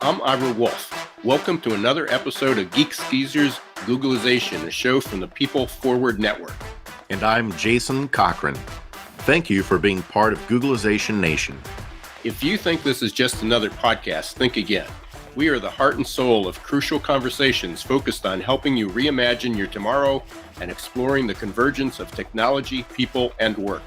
I'm Ira Wolf. Welcome to another episode of Geeks Googlization, a show from the People Forward Network. And I'm Jason Cochran. Thank you for being part of Googlization Nation. If you think this is just another podcast, think again. We are the heart and soul of crucial conversations focused on helping you reimagine your tomorrow and exploring the convergence of technology, people, and work.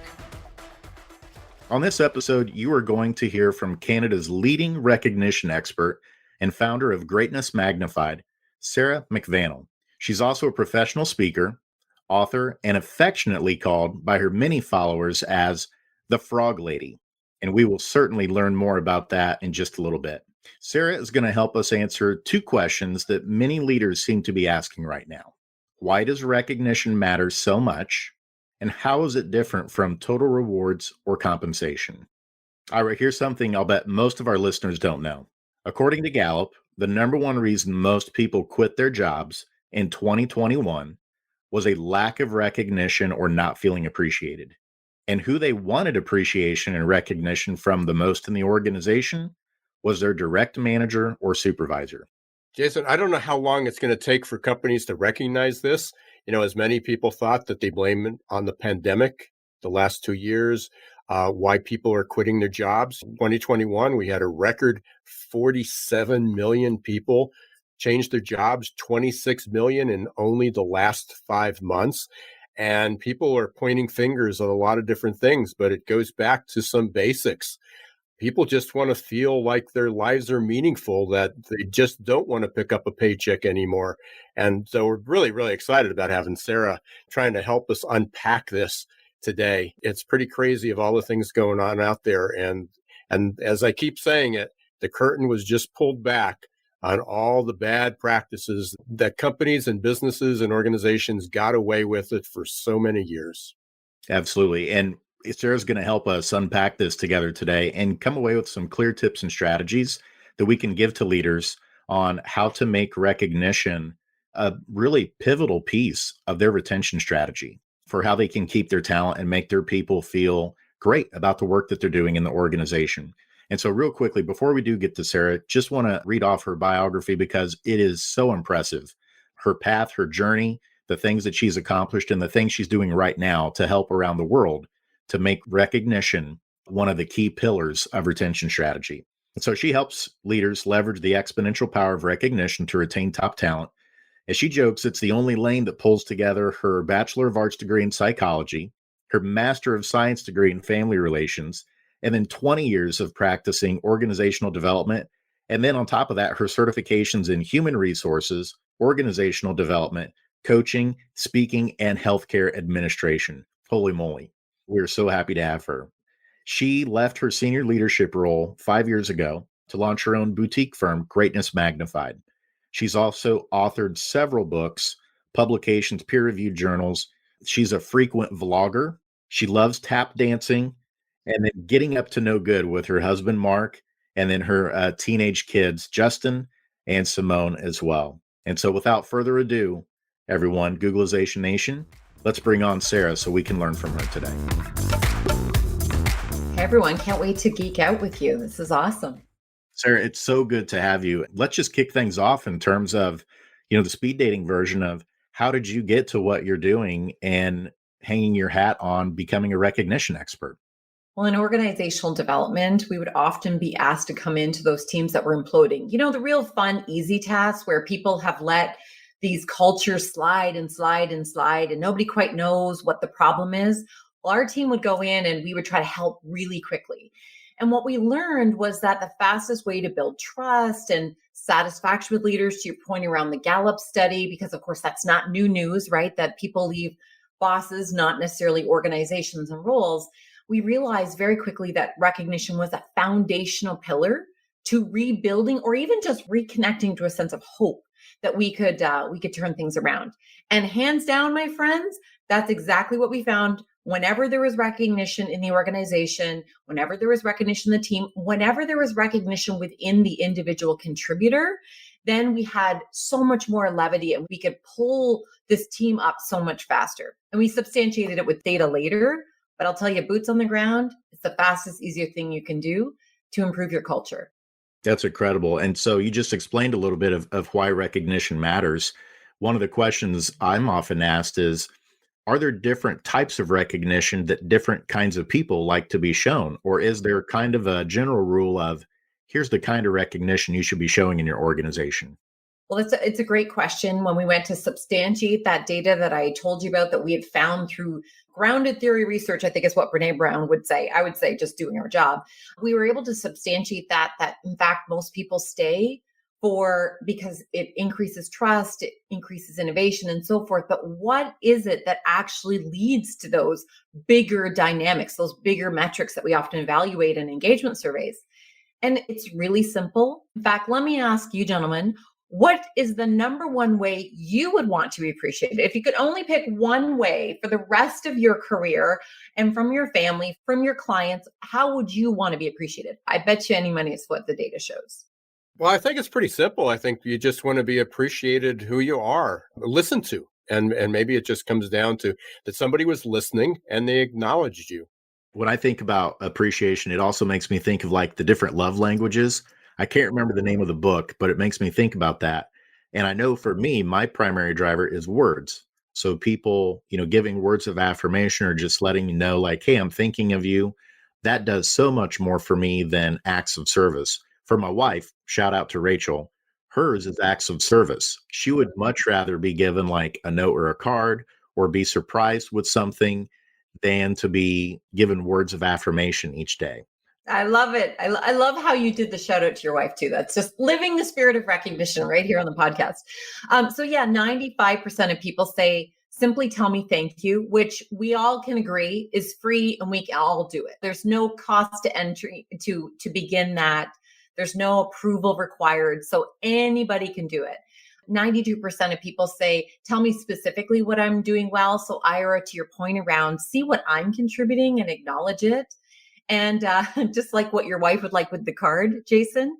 On this episode, you are going to hear from Canada's leading recognition expert and founder of Greatness Magnified, Sarah McVanel. She's also a professional speaker, author, and affectionately called by her many followers as the Frog Lady. And we will certainly learn more about that in just a little bit. Sarah is going to help us answer two questions that many leaders seem to be asking right now. Why does recognition matter so much? And how is it different from total rewards or compensation? Ira, here's something I'll bet most of our listeners don't know. According to Gallup, the number one reason most people quit their jobs in 2021 was a lack of recognition or not feeling appreciated. And who they wanted appreciation and recognition from the most in the organization was their direct manager or supervisor. Jason, I don't know how long it's going to take for companies to recognize this. As many people thought that they blame it on the pandemic, the last 2 years, why people are quitting their jobs. In 2021, we had a record 47 million people change their jobs, 26 million in only the last 5 months. And people are pointing fingers at a lot of different things, but it goes back to some basics. People just want to feel like their lives are meaningful, that they just don't want to pick up a paycheck anymore. And so we're really, really excited about having Sarah trying to help us unpack this today. It's pretty crazy of all the things going on out there. And as I keep saying it, the curtain was just pulled back on all the bad practices that companies and businesses and organizations got away with it for so many years. Absolutely. And Sarah's going to help us unpack this together today and come away with some clear tips and strategies that we can give to leaders on how to make recognition a really pivotal piece of their retention strategy for how they can keep their talent and make their people feel great about the work that they're doing in the organization. And so real quickly, before we do get to Sarah, just want to read off her biography because it is so impressive. Her path, her journey, the things that she's accomplished, and the things she's doing right now to help around the world to make recognition one of the key pillars of retention strategy. And so she helps leaders leverage the exponential power of recognition to retain top talent. As she jokes, it's the only lane that pulls together her Bachelor of Arts degree in psychology, her Master of Science degree in family relations, and then 20 years of practicing organizational development. And then on top of that, her certifications in human resources, organizational development, coaching, speaking, and healthcare administration. Holy moly. We're so happy to have her. She left her senior leadership role 5 years ago to launch her own boutique firm, Greatness Magnified. She's also authored several books, publications, peer-reviewed journals. She's a frequent vlogger. She loves tap dancing and then getting up to no good with her husband, Mark, and then her teenage kids, Justin and Simone as well. And so without further ado, everyone, Googlization Nation, let's bring on Sarah so we can learn from her today. Hey everyone, can't wait to geek out with you. This is awesome. Sarah, it's so good to have you. Let's just kick things off in terms of, the speed dating version of how did you get to what you're doing and hanging your hat on becoming a recognition expert? Well, in organizational development, we would often be asked to come into those teams that were imploding. The real fun, easy tasks where people have let these cultures slide and slide and slide, and nobody quite knows what the problem is. Well, our team would go in and we would try to help really quickly. And what we learned was that the fastest way to build trust and satisfaction with leaders, to your point around the Gallup study, because of course that's not new news, right? That people leave bosses, not necessarily organizations and roles. We realized very quickly that recognition was a foundational pillar to rebuilding or even just reconnecting to a sense of hope that we could turn things around. And hands down, my friends, that's exactly what we found. Whenever there was recognition in the organization, whenever there was recognition in the team, whenever there was recognition within the individual contributor, then we had so much more levity and we could pull this team up so much faster. And we substantiated it with data later, but I'll tell you, boots on the ground, it's the fastest, easier thing you can do to improve your culture. That's incredible. And so you just explained a little bit of why recognition matters. One of the questions I'm often asked is, are there different types of recognition that different kinds of people like to be shown? Or is there kind of a general rule of, here's the kind of recognition you should be showing in your organization? Well, it's a great question. When we went to substantiate that data that I told you about that we had found through grounded theory research, I think is what Brene Brown would say. I would say just doing our job. We were able to substantiate that in fact, most people stay because it increases trust, it increases innovation and so forth. But what is it that actually leads to those bigger dynamics, those bigger metrics that we often evaluate in engagement surveys? And it's really simple. In fact, let me ask you, gentlemen, what is the number one way you would want to be appreciated? If you could only pick one way for the rest of your career and from your family, from your clients, how would you want to be appreciated? I bet you any money is what the data shows. Well, I think it's pretty simple. I think you just want to be appreciated who you are, listened to. And maybe it just comes down to that somebody was listening and they acknowledged you. When I think about appreciation, it also makes me think of like the different love languages. I can't remember the name of the book, but it makes me think about that. And I know for me, my primary driver is words. So people, giving words of affirmation or just letting me know, like, hey, I'm thinking of you. That does so much more for me than acts of service. For my wife, shout out to Rachel, hers is acts of service. She would much rather be given like a note or a card or be surprised with something than to be given words of affirmation each day. I love it. I love how you did the shout out to your wife too. That's just living the spirit of recognition right here on the podcast. So yeah, 95% of people say, simply tell me thank you, which we all can agree is free and we can all do it. There's no cost to entry to begin that. There's no approval required. So anybody can do it. 92% of people say, tell me specifically what I'm doing well. So Ira, to your point around, see what I'm contributing and acknowledge it. And just like what your wife would like with the card, Jason,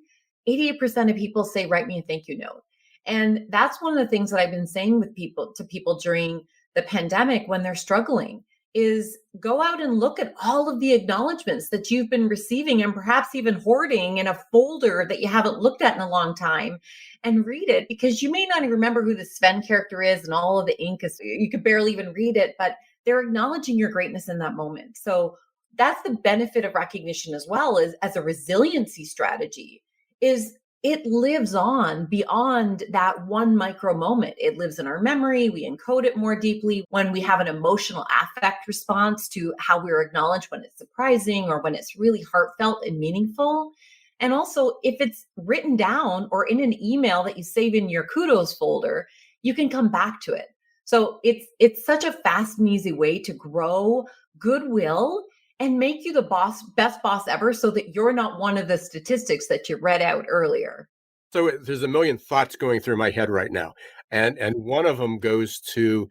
88% of people say, write me a thank you note. And that's one of the things that I've been saying to people during the pandemic when they're struggling is go out and look at all of the acknowledgments that you've been receiving and perhaps even hoarding in a folder that you haven't looked at in a long time and read it, because you may not even remember who the Sven character is and all of the ink is, you could barely even read it, but they're acknowledging your greatness in that moment. So that's the benefit of recognition as well, as a resiliency strategy, is it lives on beyond that one micro moment. It lives in our memory. We encode it more deeply when we have an emotional affect response to how we're acknowledged, when it's surprising or when it's really heartfelt and meaningful. And also, if it's written down or in an email that you save in your kudos folder, you can come back to it. So it's such a fast and easy way to grow goodwill and make you the best boss ever, so that you're not one of the statistics that you read out earlier. So there's a million thoughts going through my head right now. And one of them goes to,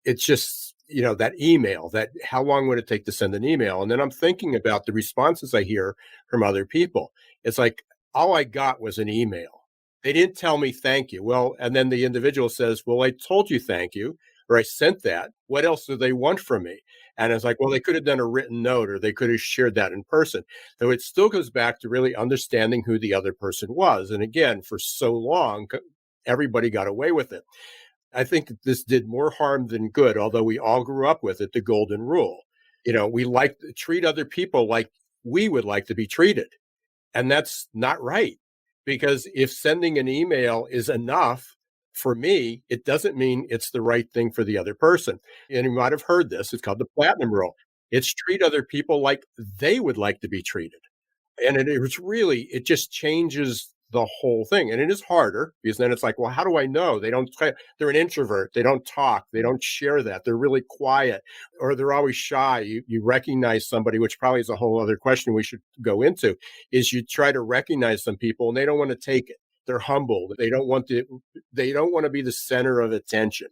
it's just, that email, that how long would it take to send an email? And then I'm thinking about the responses I hear from other people. It's like, all I got was an email. They didn't tell me thank you. Well, and then the individual says, well, I told you thank you, or I sent that. What else do they want from me? And it's like, well, they could have done a written note or they could have shared that in person. Though it still goes back to really understanding who the other person was. And again, for so long, everybody got away with it. I think that this did more harm than good, although we all grew up with it, the golden rule. We like to treat other people like we would like to be treated. And that's not right. Because if sending an email is enough, for me, it doesn't mean it's the right thing for the other person. And you might have heard this. It's called the platinum rule. It's treat other people like they would like to be treated. And it just changes the whole thing. And it is harder because then it's like, well, how do I know? They're an introvert. They don't talk. They don't share that. They're really quiet, or they're always shy. You recognize somebody, which probably is a whole other question we should go into, is you try to recognize some people and they don't want to take it. They're humbled. They don't want to be the center of attention,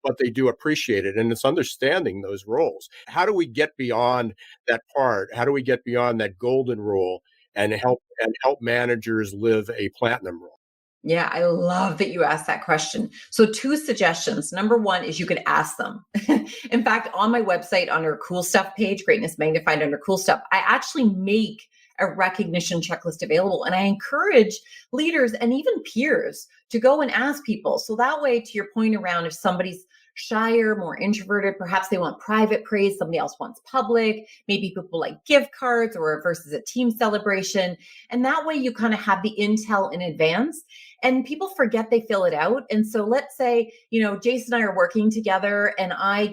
but they do appreciate it. And it's understanding those roles. How do we get beyond that part? How do we get beyond that golden rule and help managers live a platinum rule? Yeah, I love that you asked that question. So 2 suggestions. Number 1 is you could ask them. In fact, on my website, on our cool stuff page, Greatness Magnified under cool stuff, I actually make a recognition checklist available. And I encourage leaders and even peers to go and ask people. So that way, to your point around if somebody's shyer, more introverted, perhaps they want private praise, somebody else wants public, maybe people like gift cards or versus a team celebration. And that way you kind of have the intel in advance. And people forget they fill it out. And so let's say, Jason and I are working together and I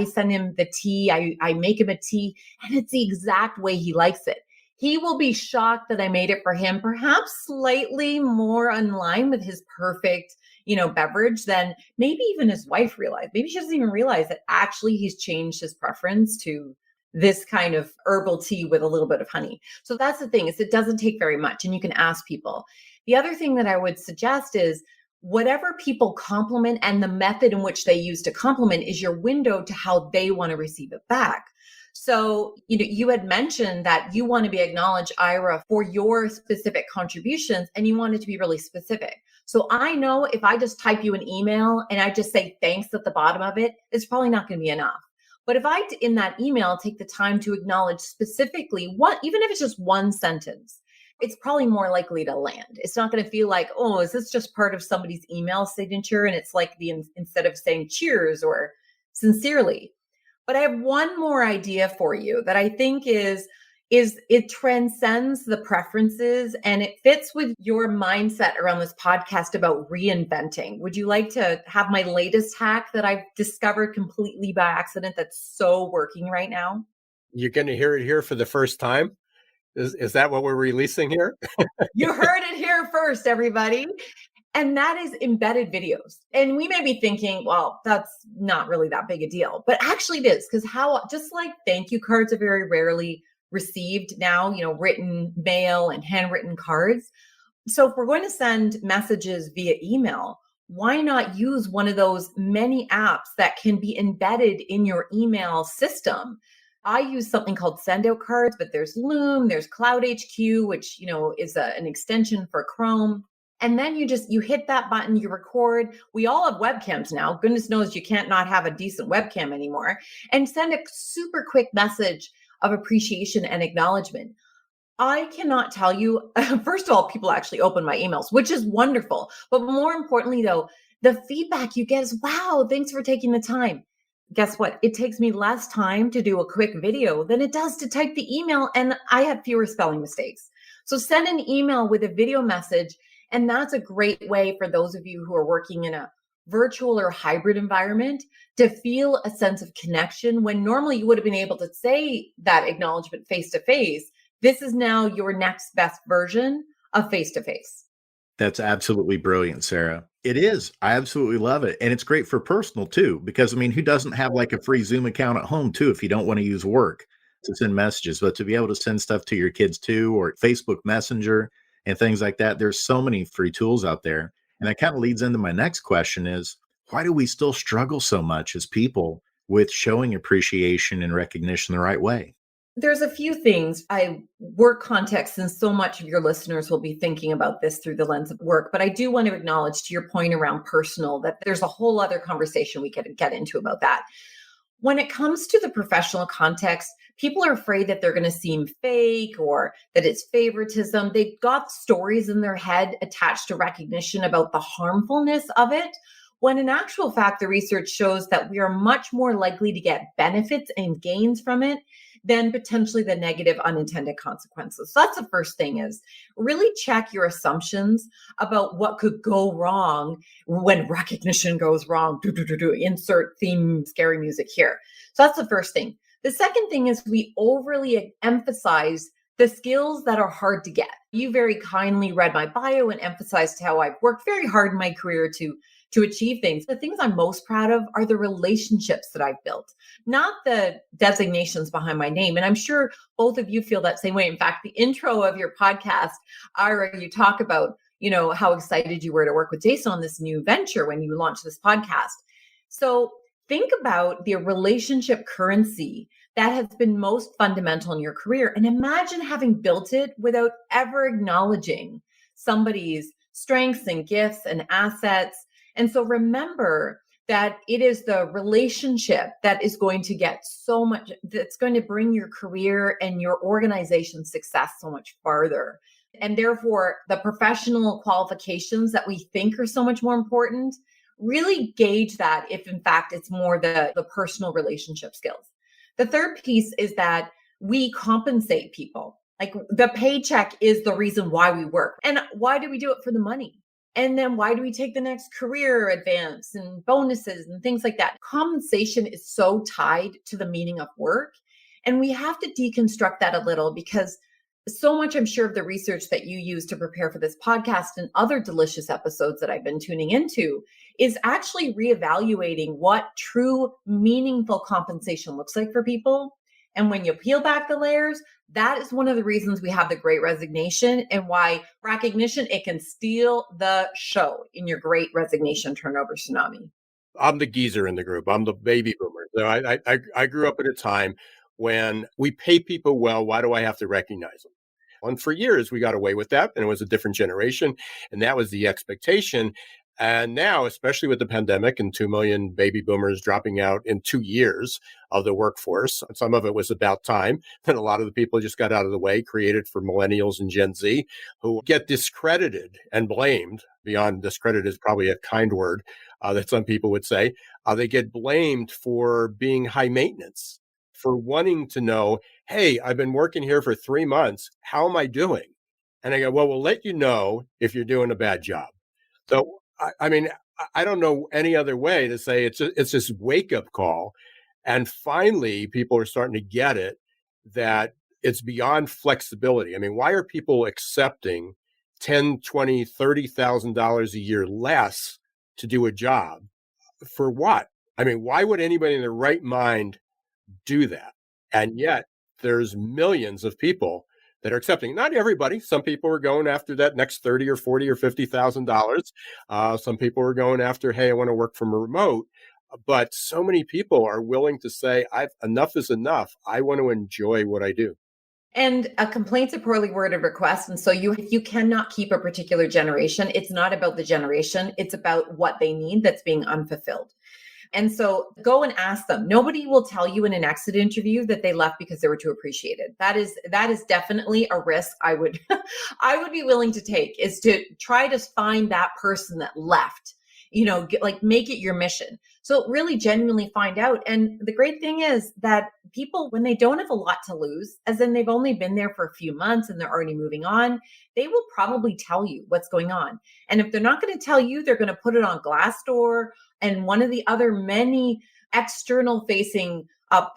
send him the tea, I make him a tea, and it's the exact way he likes it. He will be shocked that I made it for him, perhaps slightly more in line with his perfect, beverage than maybe even his wife realized. Maybe she doesn't even realize that actually he's changed his preference to this kind of herbal tea with a little bit of honey. So that's the thing, is it doesn't take very much and you can ask people. The other thing that I would suggest is whatever people compliment and the method in which they use to compliment is your window to how they want to receive it back. So, you had mentioned that you want to be acknowledged, Ira, for your specific contributions, and you want it to be really specific. So I know if I just type you an email and I just say thanks at the bottom of it, it's probably not going to be enough. But if I, in that email, take the time to acknowledge specifically what, even if it's just one sentence, it's probably more likely to land. It's not going to feel like, oh, is this just part of somebody's email signature? And it's like instead of saying cheers or sincerely. But I have one more idea for you that I think is it transcends the preferences and it fits with your mindset around this podcast about reinventing. Would you like to have my latest hack that I've discovered completely by accident that's so working right now? You're going to hear it here for the first time. Is that what we're releasing here? You heard it here first, everybody. And that is embedded videos. And we may be thinking, well, that's not really that big a deal, but actually it is, because just like thank you cards are very rarely received now, written mail and handwritten cards. So if we're going to send messages via email, why not use one of those many apps that can be embedded in your email system? I use something called Send Out Cards, but there's Loom, there's Cloud HQ, which, is an extension for Chrome. And then you hit that button, you record. We all have webcams now. Goodness knows you can't not have a decent webcam anymore. And send a super quick message of appreciation and acknowledgement. I cannot tell you, first of all, people actually open my emails, which is wonderful. But more importantly, though, the feedback you get is, wow, thanks for taking the time. Guess what? It takes me less time to do a quick video than it does to type the email, and I have fewer spelling mistakes. So send an email with a video message, and that's a great way for those of you who are working in a virtual or hybrid environment to feel a sense of connection when normally you would have been able to say that acknowledgement face-to-face. This is now your next best version of face-to-face. That's absolutely brilliant, Sarah. It is. I absolutely love it. And it's great for personal too, because who doesn't have like a free Zoom account at home too, if you don't want to use work to send messages, but to be able to send stuff to your kids too, or Facebook Messenger and things like that. There's so many free tools out there. And that kind of leads into my next question is, why do we still struggle so much as people with showing appreciation and recognition the right way? There's a few things. I work context, and so much of your listeners will be thinking about this through the lens of work. But I do want to acknowledge, to your point around personal, that there's a whole other conversation we could get into about that. When it comes to the professional context, people are afraid that they're going to seem fake or that it's favoritism. They've got stories in their head attached to recognition about the harmfulness of it, when in actual fact, the research shows that we are much more likely to get benefits and gains from it than potentially the negative unintended consequences. So that's the first thing, is really check your assumptions about what could go wrong when recognition goes wrong. Insert theme, scary music here. So that's the first thing. The second thing is we overly emphasize the skills that are hard to get. You very kindly read my bio and emphasized how I've worked very hard in my career to achieve things. The things I'm most proud of are the relationships that I've built, not the designations behind my name. And I'm sure both of you feel that same way. In fact, the intro of your podcast, Ira, you talk about, how excited you were to work with Jason on this new venture when you launched this podcast. So think about the relationship currency that has been most fundamental in your career. And imagine having built it without ever acknowledging somebody's strengths and gifts and assets. And so remember that it is the relationship that is going to get so much, that's going to bring your career and your organization's success so much farther. And therefore, the professional qualifications that we think are so much more important, really gauge that if in fact it's more the personal relationship skills. The third piece is that we compensate people. Like the paycheck is the reason why we work. And why do we do it? For the money. And then why do we take the next career advance and bonuses and things like that? Compensation is so tied to the meaning of work. And we have to deconstruct that a little, because so much, I'm sure, of the research that you use to prepare for this podcast and other delicious episodes that I've been tuning into is actually reevaluating what true meaningful compensation looks like for people. And when you peel back the layers, that is one of the reasons we have the Great Resignation, and why recognition, it can steal the show in your Great Resignation turnover tsunami. I'm the geezer in the group. I'm the baby boomer. So I grew up at a time when we pay people well. Why do I have to recognize them? And for years, we got away with that, and it was a different generation, and that was the expectation. And now, especially with the pandemic and 2 million baby boomers dropping out in 2 years of the workforce, some of it was about time. And a lot of the people just got out of the way, created for millennials and Gen Z, who get discredited and blamed. Beyond discredit is probably a kind word that some people would say. They get blamed for being high maintenance, for wanting to know, hey, I've been working here for 3 months. How am I doing? And I go, well, we'll let you know if you're doing a bad job. So, I mean, I don't know any other way to say it's this wake up call. And finally, people are starting to get it, that it's beyond flexibility. I mean, why are people accepting $10, $20, $30,000 a year less to do a job? For what? I mean, why would anybody in their right mind do that? And yet there's millions of people that are accepting. Not everybody. Some people are going after that next 30 or 40 or $50,000. Some people are going after, hey, I want to work from a remote. But so many people are willing to say, enough is enough. I want to enjoy what I do. And a complaint's a poorly worded request. And so you cannot keep a particular generation. It's not about the generation. It's about what they need that's being unfulfilled. And so go and ask them. Nobody will tell you in an exit interview that they left because they were too appreciated. That is definitely a risk I would I would be willing to take, is to try to find that person that left. Make it your mission. So really genuinely find out. And the great thing is that people, when they don't have a lot to lose, as in they've only been there for a few months and they're already moving on, they will probably tell you what's going on. And if they're not going to tell you, they're going to put it on Glassdoor and one of the other many external facing,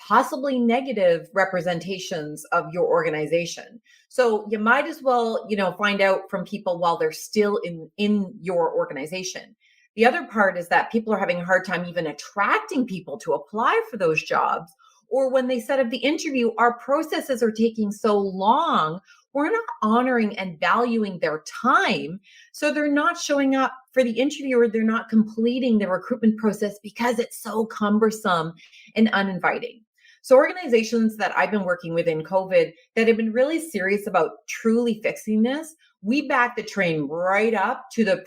possibly negative representations of your organization. So you might as well, find out from people while they're still in your organization. The other part is that people are having a hard time even attracting people to apply for those jobs. Or when they set up the interview, our processes are taking so long, we're not honoring and valuing their time. So they're not showing up for the interview, or they're not completing the recruitment process because it's so cumbersome and uninviting. So organizations that I've been working with in COVID that have been really serious about truly fixing this, we back the train right up to the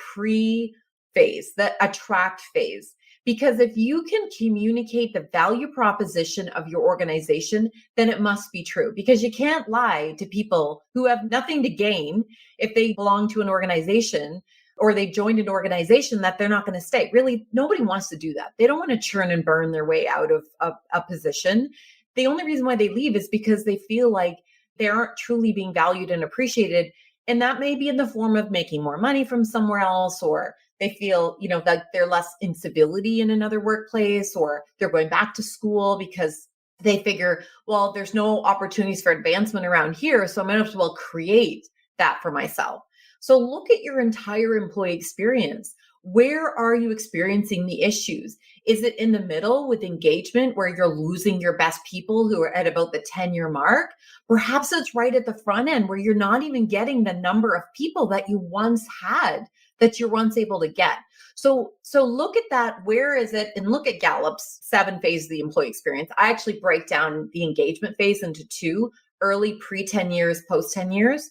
phase, the attract phase. Because if you can communicate the value proposition of your organization, then it must be true. Because you can't lie to people who have nothing to gain if they belong to an organization or they joined an organization that they're not going to stay. Really, nobody wants to do that. They don't want to churn and burn their way out of a position. The only reason why they leave is because they feel like they aren't truly being valued and appreciated. And that may be in the form of making more money from somewhere else, or they feel, that they're less incivility in another workplace, or they're going back to school because they figure, well, there's no opportunities for advancement around here, so I might as well create that for myself. So look at your entire employee experience. Where are you experiencing the issues? Is it in the middle with engagement, where you're losing your best people who are at about the 10-year mark? Perhaps it's right at the front end, where you're not even getting the number of people that you once had, that you're once able to get. So look at that. Where is it? And look at Gallup's 7 phases of the employee experience. I actually break down the engagement phase into 2: early, pre 10 years, post 10 years.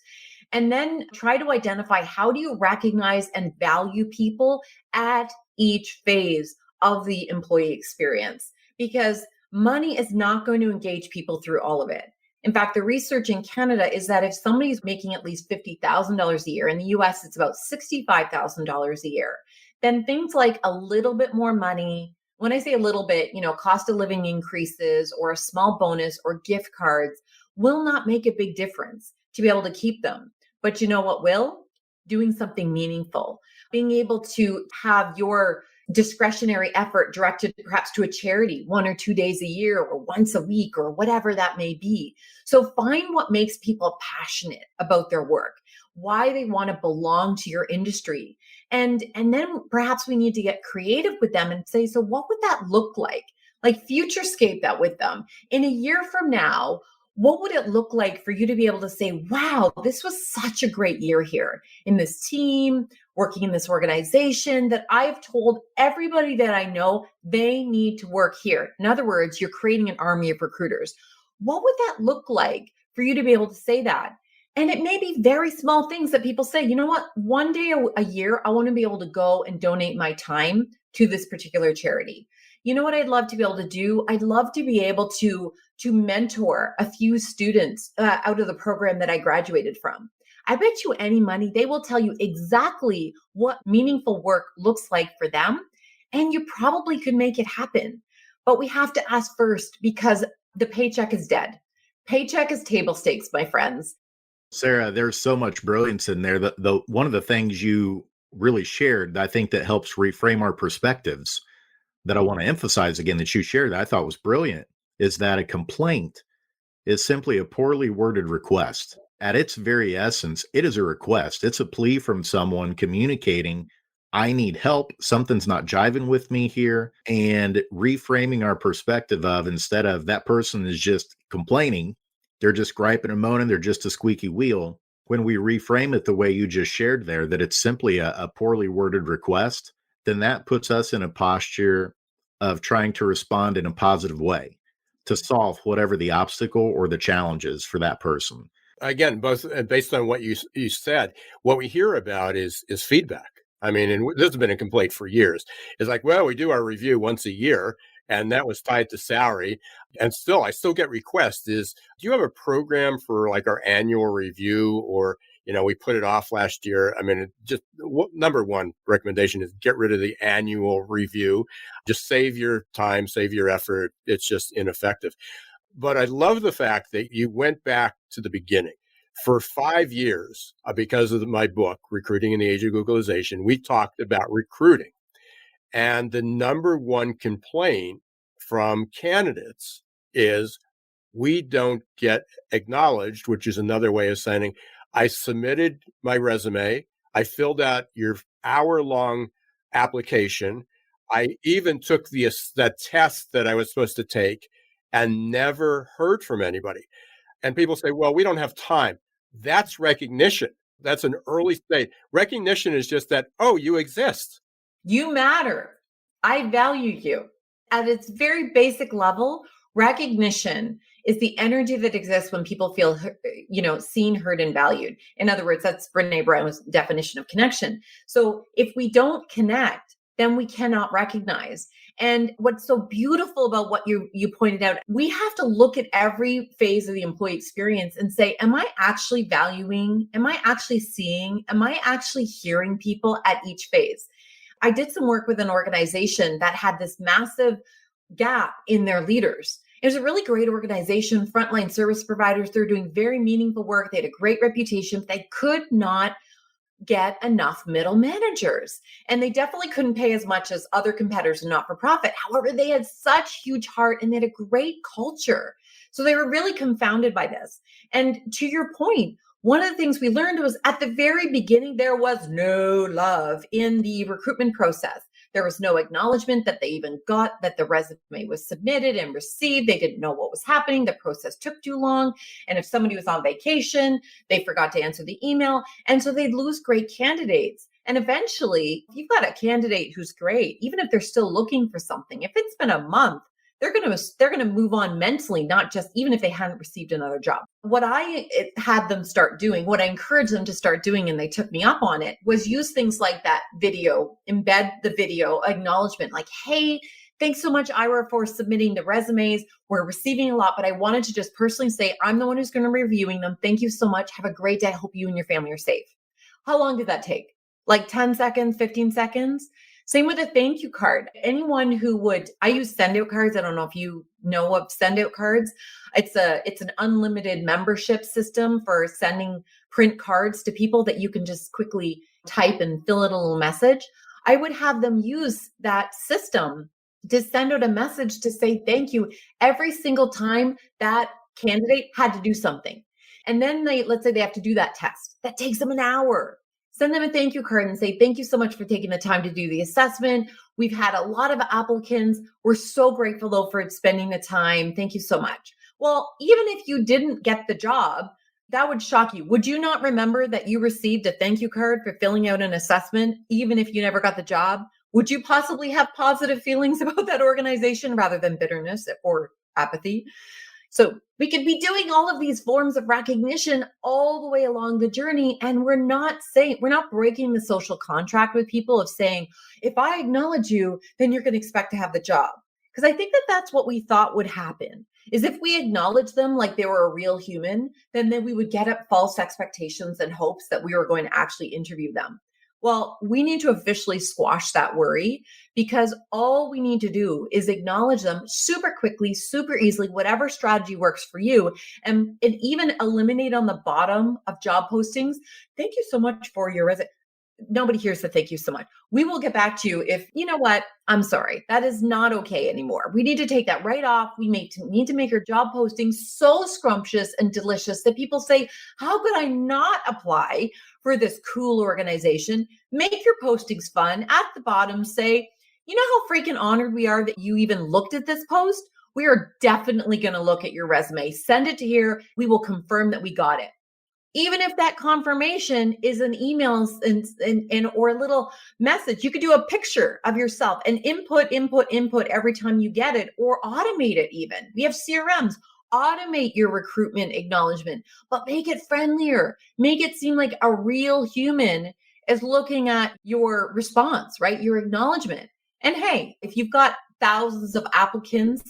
And then try to identify, how do you recognize and value people at each phase of the employee experience, because money is not going to engage people through all of it. In fact, the research in Canada is that if somebody's making at least $50,000 a year, in the US, it's about $65,000 a year, then things like a little bit more money, when I say a little bit, cost of living increases or a small bonus or gift cards will not make a big difference to be able to keep them. But you know what will? Doing something meaningful, being able to have your discretionary effort directed perhaps to a charity 1 or 2 days a year or once a week or whatever that may be. So find what makes people passionate about their work, why they want to belong to your industry. And then perhaps we need to get creative with them and say, so what would that look like? Like futurescape that with them. In a year from now, what would it look like for you to be able to say, wow, this was such a great year here in this team, working in this organization, that I've told everybody that I know they need to work here. In other words, you're creating an army of recruiters. What would that look like for you to be able to say that? And it may be very small things that people say, you know what, one day a year, I want to be able to go and donate my time to this particular charity. You know what I'd love to be able to do? I'd love to be able to mentor a few students out of the program that I graduated from. I bet you any money, they will tell you exactly what meaningful work looks like for them. And you probably could make it happen. But we have to ask first, because the paycheck is dead. Paycheck is table stakes, my friends. Sarah, there's so much brilliance in there. The one of the things you really shared, I think that helps reframe our perspectives, that I want to emphasize again, that you shared, that I thought was brilliant, is that a complaint is simply a poorly worded request. At its very essence, it is a request. It's a plea from someone communicating, I need help. Something's not jiving with me here. And reframing our perspective of, instead of that person is just complaining, they're just griping and moaning, they're just a squeaky wheel. When we reframe it the way you just shared there, that it's simply a poorly worded request, then that puts us in a posture of trying to respond in a positive way to solve whatever the obstacle or the challenge is for that person. Again, both based on what you said, what we hear about is feedback. I mean, and this has been a complaint for years. It's like, well, we do our review once a year, and that was tied to salary. And still, I still get requests is, do you have a program for like our annual review? Or, we put it off last year. I mean, number one recommendation is get rid of the annual review. Just save your time, save your effort. It's just ineffective. But I love the fact that you went back to the beginning. For 5 years, because of my book, Recruiting in the Age of Googlization, we talked about recruiting. And the number one complaint from candidates is we don't get acknowledged, which is another way of saying, I submitted my resume, I filled out your hour-long application, I even took that test that I was supposed to take and never heard from anybody. And people say, well, we don't have time. That's recognition. That's an early stage. Recognition is just that, oh, you exist. You matter. I value you. At its very basic level, recognition is the energy that exists when people feel, seen, heard, and valued. In other words, that's Brené Brown's definition of connection. So if we don't connect, then we cannot recognize. And what's so beautiful about what you pointed out, we have to look at every phase of the employee experience and say, am I actually valuing? Am I actually seeing? Am I actually hearing people at each phase? I did some work with an organization that had this massive gap in their leaders. It was a really great organization, frontline service providers. They're doing very meaningful work. They had a great reputation. They could not get enough middle managers. And they definitely couldn't pay as much as other competitors in not-for-profit. However, they had such huge heart and they had a great culture. So they were really confounded by this. And to your point, one of the things we learned was at the very beginning, there was no love in the recruitment process. There was no acknowledgement that they even got that the resume was submitted and received. They didn't know what was happening. The process took too long. And if somebody was on vacation, they forgot to answer the email. And so they'd lose great candidates. And eventually, if you've got a candidate who's great, even if they're still looking for something, if it's been a month, they're going to move on mentally, not just even if they hadn't received another job. What I had them start doing, what I encouraged them to start doing, and they took me up on it, was use things like that video, embed the video acknowledgement, like, hey, thanks so much, Ira, for submitting the resumes. We're receiving a lot, but I wanted to just personally say, I'm the one who's going to be reviewing them. Thank you so much. Have a great day. I hope you and your family are safe. How long did that take? Like 10 seconds, 15 seconds? Same with a thank you card. Anyone who I use send out cards. I don't know if you know of send out cards. It's an unlimited membership system for sending print cards to people that you can just quickly type and fill in a little message. I would have them use that system to send out a message to say thank you every single time that candidate had to do something. And then let's say they have to do that test. That takes them an hour. Send them a thank you card and say, thank you so much for taking the time to do the assessment. We've had a lot of applicants. We're so grateful though for spending the time. Thank you so much. Well, even if you didn't get the job, that would shock you. Would you not remember that you received a thank you card for filling out an assessment, even if you never got the job? Would you possibly have positive feelings about that organization rather than bitterness or apathy? So we could be doing all of these forms of recognition all the way along the journey. And we're not breaking the social contract with people of saying, if I acknowledge you, then you're going to expect to have the job. Because I think that that's what we thought would happen, is if we acknowledge them like they were a real human, then we would get up false expectations and hopes that we were going to actually interview them. Well, we need to officially squash that worry, because all we need to do is acknowledge them super quickly, super easily, whatever strategy works for you, and even eliminate on the bottom of job postings. Thank you so much for your resume. Nobody hears the thank you so much. We will get back to you if, you know what, I'm sorry, that is not okay anymore. We need to take that right off. We need to make your job posting so scrumptious and delicious that people say, how could I not apply for this cool organization? Make your postings fun. At the bottom, say, you know how freaking honored we are that you even looked at this post? We are definitely going to look at your resume. Send it to here. We will confirm that we got it. Even if that confirmation is an email and or a little message, you could do a picture of yourself and input every time you get it, or automate it even. We have CRMs. Automate your recruitment acknowledgement, but make it friendlier. Make it seem like a real human is looking at your response, right? Your acknowledgement. And hey, if you've got thousands of applicants,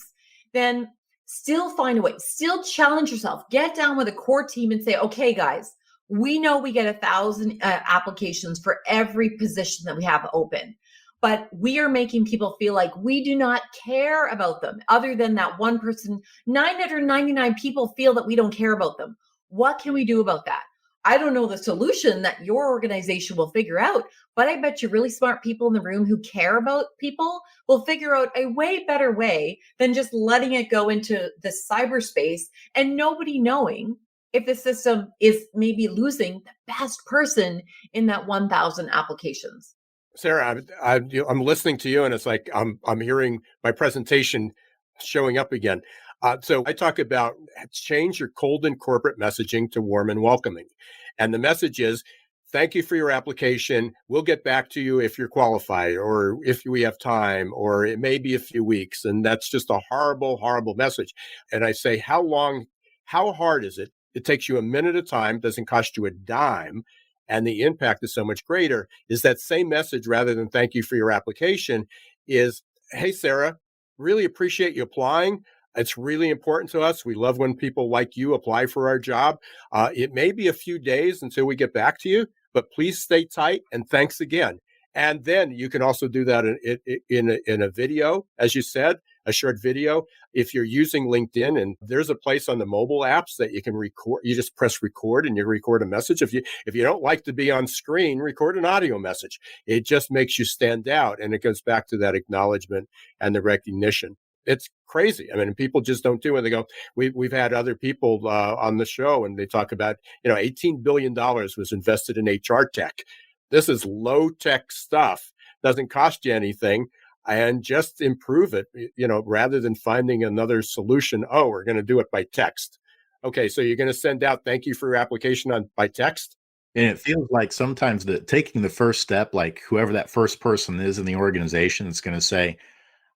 then still find a way, still challenge yourself, get down with a core team and say, okay, guys, we know we get 1,000 applications for every position that we have open, but we are making people feel like we do not care about them. Other than that one person, 999 people feel that we don't care about them. What can we do about that? I don't know the solution that your organization will figure out, but I bet you really smart people in the room who care about people will figure out a way better way than just letting it go into the cyberspace and nobody knowing if the system is maybe losing the best person in that 1,000 applications. Sarah, I'm listening to you, and it's like I'm hearing my presentation showing up again. So I talk about change your cold and corporate messaging to warm and welcoming. And the message is, thank you for your application. We'll get back to you if you're qualified, or if we have time, or it may be a few weeks. And that's just a horrible, horrible message. And I say, how hard is it? It takes you a minute of time, doesn't cost you a dime. And the impact is so much greater. Is that same message, rather than thank you for your application, is, hey, Sarah, really appreciate you applying. It's really important to us. We love when people like you apply for our job. It may be a few days until we get back to you, but please stay tight, and thanks again. And then you can also do that in a video, as you said, a short video. If you're using LinkedIn, and there's a place on the mobile apps that you can record, you just press record and you record a message. If you don't like to be on screen, record an audio message. It just makes you stand out, and it goes back to that acknowledgement and the recognition. It's crazy. I mean, people just don't do it. They go, we've had other people on the show, and they talk about, $18 billion was invested in HR tech. This is low tech stuff. Doesn't cost you anything, and just improve it, rather than finding another solution. Oh, we're going to do it by text. Okay. So you're going to send out thank you for your application by text. And it feels like sometimes taking the first step, like whoever that first person is in the organization is going to say,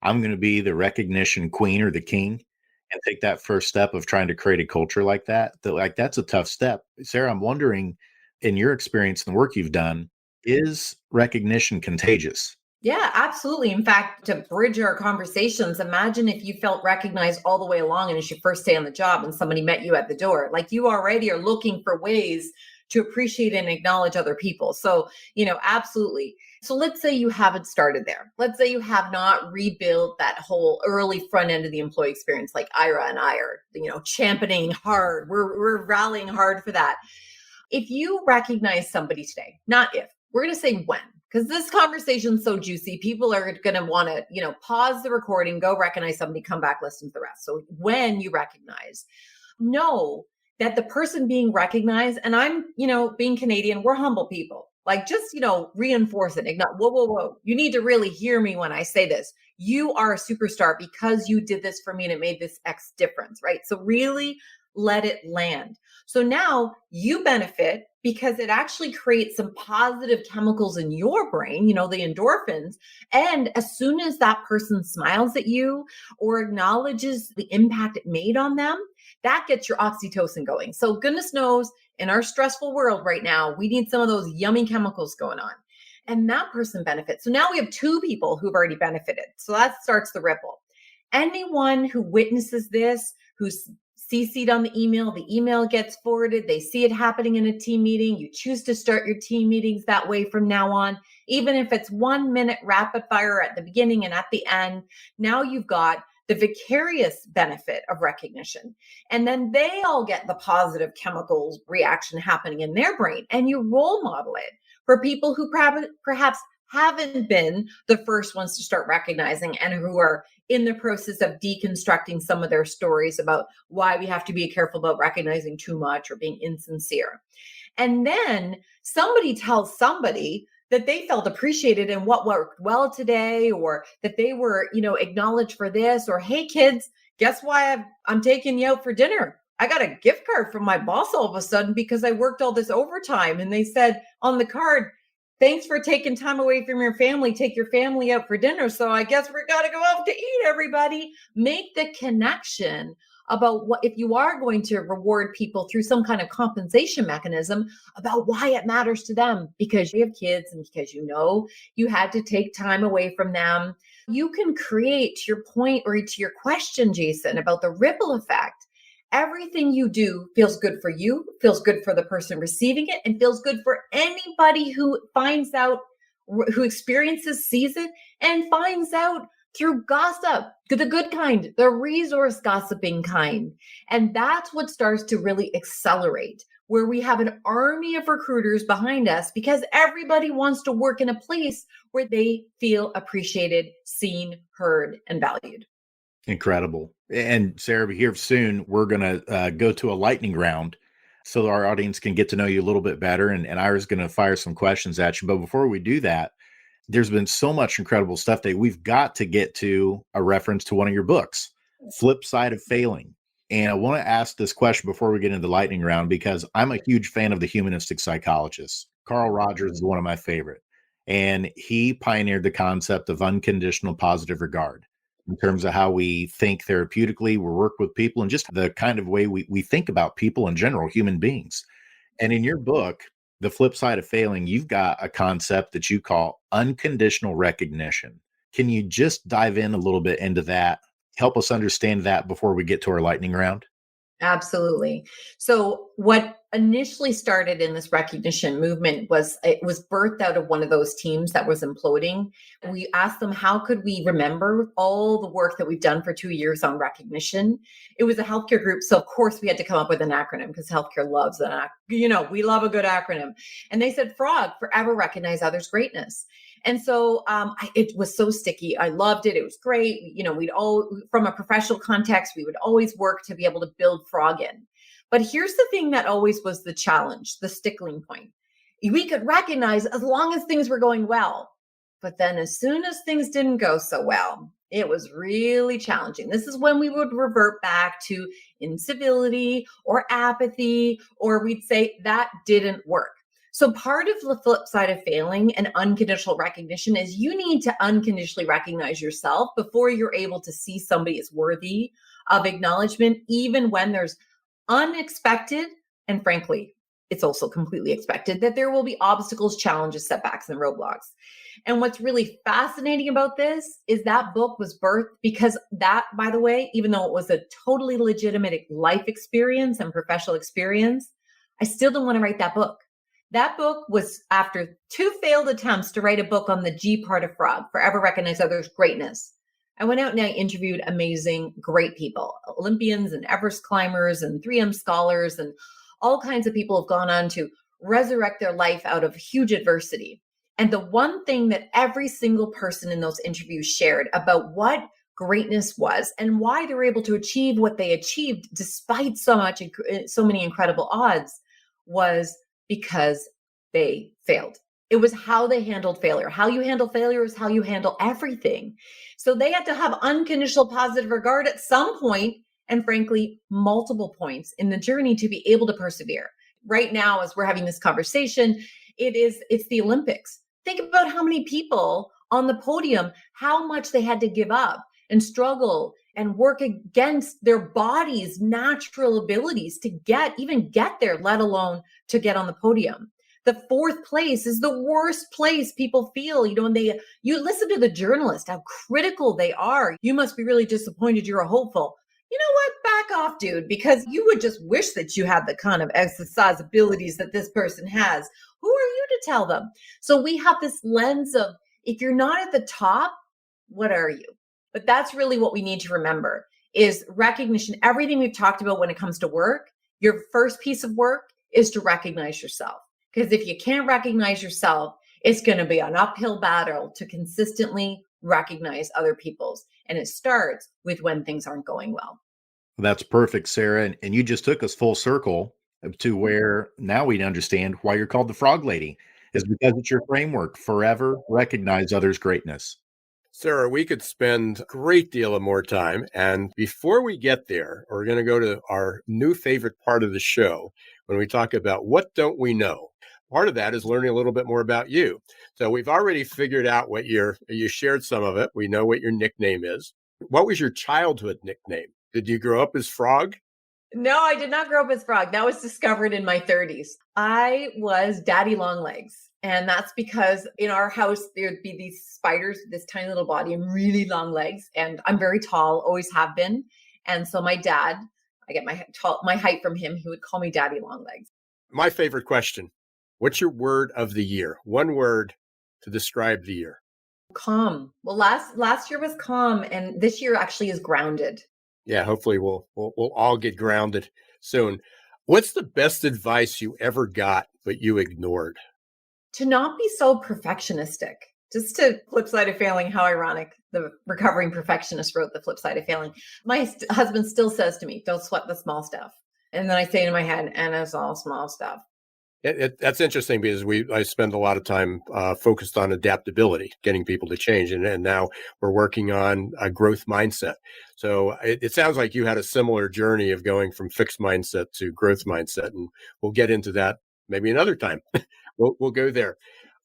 I'm going to be the recognition queen or the king and take that first step of trying to create a culture like that, like that's a tough step. Sarah, I'm wondering, in your experience and the work you've done, is recognition contagious? Yeah, absolutely. In fact, to bridge our conversations, imagine if you felt recognized all the way along and it's your first day on the job and somebody met you at the door. Like you already are looking for ways to appreciate and acknowledge other people. So, absolutely. So let's say you haven't started there. Let's say you have not rebuilt that whole early front end of the employee experience, like Ira and I are, championing hard. We're rallying hard for that. If you recognize somebody today, not if, we're going to say when, because this conversation's so juicy, people are going to want to, pause the recording, go recognize somebody, come back, listen to the rest. So when you recognize, know that the person being recognized, and I'm, being Canadian, we're humble people. Like just, reinforce it. Ignore, whoa, whoa, whoa. You need to really hear me when I say this. You are a superstar because you did this for me and it made this X difference, right? So really let it land. So now you benefit because it actually creates some positive chemicals in your brain, the endorphins. And as soon as that person smiles at you or acknowledges the impact it made on them, that gets your oxytocin going. So goodness knows in our stressful world right now, we need some of those yummy chemicals going on. And that person benefits. So now we have two people who've already benefited. So that starts the ripple. Anyone who witnesses this, who's CC'd on the email gets forwarded. They see it happening in a team meeting. You choose to start your team meetings that way from now on, even if it's 1 minute rapid fire at the beginning and at the end. Now you've got the vicarious benefit of recognition. And then they all get the positive chemicals reaction happening in their brain. And you role model it for people who perhaps haven't been the first ones to start recognizing and who are in the process of deconstructing some of their stories about why we have to be careful about recognizing too much or being insincere. And then somebody tells somebody that they felt appreciated and what worked well today, or that they were, acknowledged for this, or, hey kids, guess why I'm taking you out for dinner? I got a gift card from my boss all of a sudden because I worked all this overtime. And they said on the card, thanks for taking time away from your family. Take your family out for dinner. So I guess we're going to go out to eat, everybody. Make the connection about what, if you are going to reward people through some kind of compensation mechanism, about why it matters to them, because you have kids and because you had to take time away from them. You can create, to your point or to your question, Jason, about the ripple effect. Everything you do feels good for you, feels good for the person receiving it, and feels good for anybody who finds out, who experiences, sees it, and finds out through gossip, the good kind, the resource gossiping kind. And that's what starts to really accelerate, where we have an army of recruiters behind us because everybody wants to work in a place where they feel appreciated, seen, heard, and valued. Incredible. And Sarah, here soon, we're going to go to a lightning round so our audience can get to know you a little bit better. And Ira's going to fire some questions at you. But before we do that, there's been so much incredible stuff that we've got to get to a reference to one of your books, Flip Side of Failing. And I want to ask this question before we get into the lightning round, because I'm a huge fan of the humanistic psychologists. Carl Rogers is one of my favorite. And he pioneered the concept of unconditional positive regard in terms of how we think therapeutically, we work with people, and just the kind of way we think about people in general, human beings. And in your book, The Flip Side of Failing, you've got a concept that you call unconditional recognition. Can you just dive in a little bit into that? Help us understand that before we get to our lightning round. Absolutely. So what initially started in this recognition movement was it was birthed out of one of those teams that was imploding. We asked them, how could we remember all the work that we've done for 2 years on recognition? It was a healthcare group. So of course we had to come up with an acronym because healthcare loves we love a good acronym. And they said, FROG, forever recognize others' greatness. And so it was so sticky. I loved it. It was great. We'd all, from a professional context, we would always work to be able to build FROG in. But here's the thing that always was the challenge, the stickling point. We could recognize as long as things were going well. But then as soon as things didn't go so well, it was really challenging. This is when we would revert back to incivility or apathy, or we'd say that didn't work. So part of the flip side of failing and unconditional recognition is you need to unconditionally recognize yourself before you're able to see somebody as worthy of acknowledgement, even when there's unexpected, and frankly, it's also completely expected that there will be obstacles, challenges, setbacks, and roadblocks. And what's really fascinating about this is that book was birthed because that, by the way, even though it was a totally legitimate life experience and professional experience, I still didn't want to write that book. That book was after 2 failed attempts to write a book on the G part of frog, forever recognize others' greatness. I went out and I interviewed amazing, great people, Olympians and Everest climbers and 3M scholars, and all kinds of people have gone on to resurrect their life out of huge adversity. And the one thing that every single person in those interviews shared about what greatness was and why they were able to achieve what they achieved despite so many incredible odds was because they failed. It was how they handled failure. How you handle failure is how you handle everything. So they had to have unconditional positive regard at some point, and frankly, multiple points in the journey to be able to persevere. Right now, as we're having this conversation, it's the Olympics. Think about how many people on the podium, how much they had to give up and struggle and work against their body's natural abilities to get there, let alone to get on the podium. The 4th place is the worst place people feel, and you listen to the journalist, how critical they are. You must be really disappointed. You're a hopeful. You know what? Back off, dude, because you would just wish that you had the kind of exercise abilities that this person has. Who are you to tell them? So we have this lens of, if you're not at the top, what are you? But that's really what we need to remember is recognition. Everything we've talked about when it comes to work, your first piece of work is to recognize yourself. Because if you can't recognize yourself, it's going to be an uphill battle to consistently recognize other people's. And it starts with when things aren't going well. That's perfect, Sarah. And you just took us full circle to where now we understand why you're called the Frog Lady, is because it's your framework. Forever recognize others' greatness. Sarah, we could spend a great deal of more time. And before we get there, we're going to go to our new favorite part of the show when we talk about what don't we know. Part of that is learning a little bit more about you. So we've already figured out you shared some of it. We know what your nickname is. What was your childhood nickname? Did you grow up as Frog? No, I did not grow up as Frog. That was discovered in my 30s. I was Daddy Longlegs. And that's because in our house, there'd be these spiders, this tiny little body and really long legs. And I'm very tall, always have been. And so my dad, I get my height from him. He would call me Daddy Longlegs. My favorite question. What's your word of the year? One word to describe the year. Calm. Well, last year was calm, and this year actually is grounded. Yeah, hopefully we'll all get grounded soon. What's the best advice you ever got, but you ignored? To not be so perfectionistic. Just to flip side of failing, how ironic. The recovering perfectionist wrote The Flip Side of Failing. My husband still says to me, don't sweat the small stuff. And then I say in my head, and it's all small stuff. That's interesting because I spend a lot of time focused on adaptability, getting people to change. And now we're working on a growth mindset. So it sounds like you had a similar journey of going from fixed mindset to growth mindset. And we'll get into that maybe another time. We'll go there.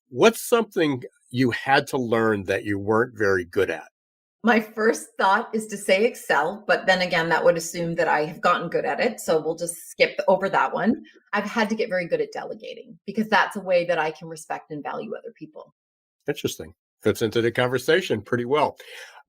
What's something you had to learn that you weren't very good at? My first thought is to say Excel, but then again, that would assume that I have gotten good at it. So we'll just skip over that one. I've had to get very good at delegating because that's a way that I can respect and value other people. Interesting. Fits into the conversation pretty well.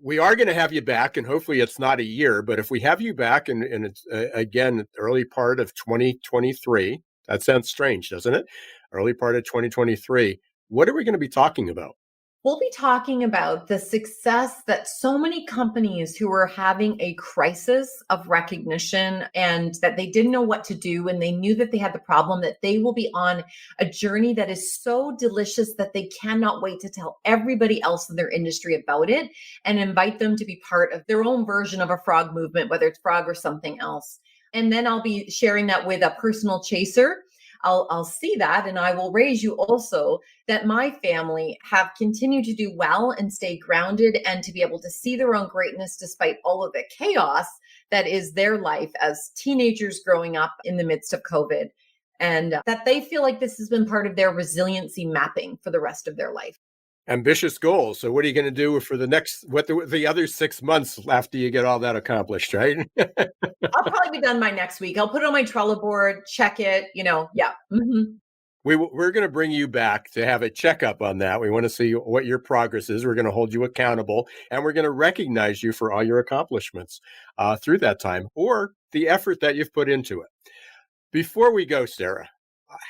We are going to have you back, and hopefully it's not a year, but if we have you back and it's, again, early part of 2023, that sounds strange, doesn't it? Early part of 2023, what are we going to be talking about? We'll be talking about the success that so many companies who are having a crisis of recognition and that they didn't know what to do and they knew that they had the problem, that they will be on a journey that is so delicious that they cannot wait to tell everybody else in their industry about it and invite them to be part of their own version of a frog movement, whether it's frog or something else. And then I'll be sharing that with a personal chaser. I'll see that, and I will raise you also that my family have continued to do well and stay grounded and to be able to see their own greatness despite all of the chaos that is their life as teenagers growing up in the midst of COVID. and that they feel like this has been part of their resiliency mapping for the rest of their life. Ambitious goals. So what are you going to do for the other 6 months after you get all that accomplished, right? I'll probably be done by next week. I'll put it on my Trello board, check it, yeah. We're going to bring you back to have a checkup on that. We want to see what your progress is. We're going to hold you accountable, and we're going to recognize you for all your accomplishments through that time or the effort that you've put into it. Before we go, Sarah,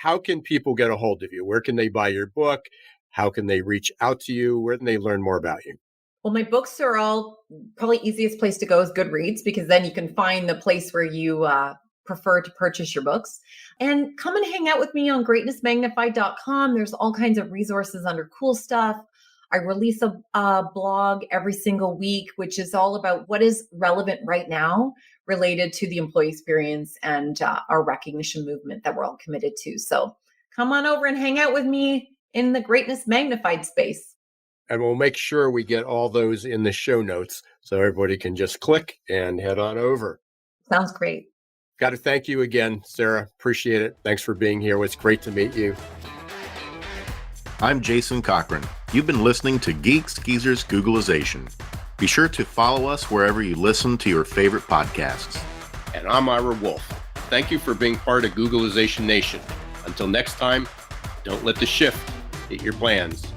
how can people get a hold of you? Where can they buy your book? How can they reach out to you? Where can they learn more about you? Well, my books are all probably easiest place to go is Goodreads, because then you can find the place where you prefer to purchase your books. And come and hang out with me on greatnessmagnified.com. There's all kinds of resources under cool stuff. I release a blog every single week, which is all about what is relevant right now related to the employee experience and our recognition movement that we're all committed to. So come on over and hang out with me in the Greatness Magnified space. And we'll make sure we get all those in the show notes so everybody can just click and head on over. Sounds great. Got to thank you again, Sarah. Appreciate it. Thanks for being here. It was great to meet you. I'm Jason Cochran. You've been listening to Geeks, Geezers, Googlization. Be sure to follow us wherever you listen to your favorite podcasts. And I'm Ira Wolf. Thank you for being part of Googlization Nation. Until next time, don't let the shift hit your plans.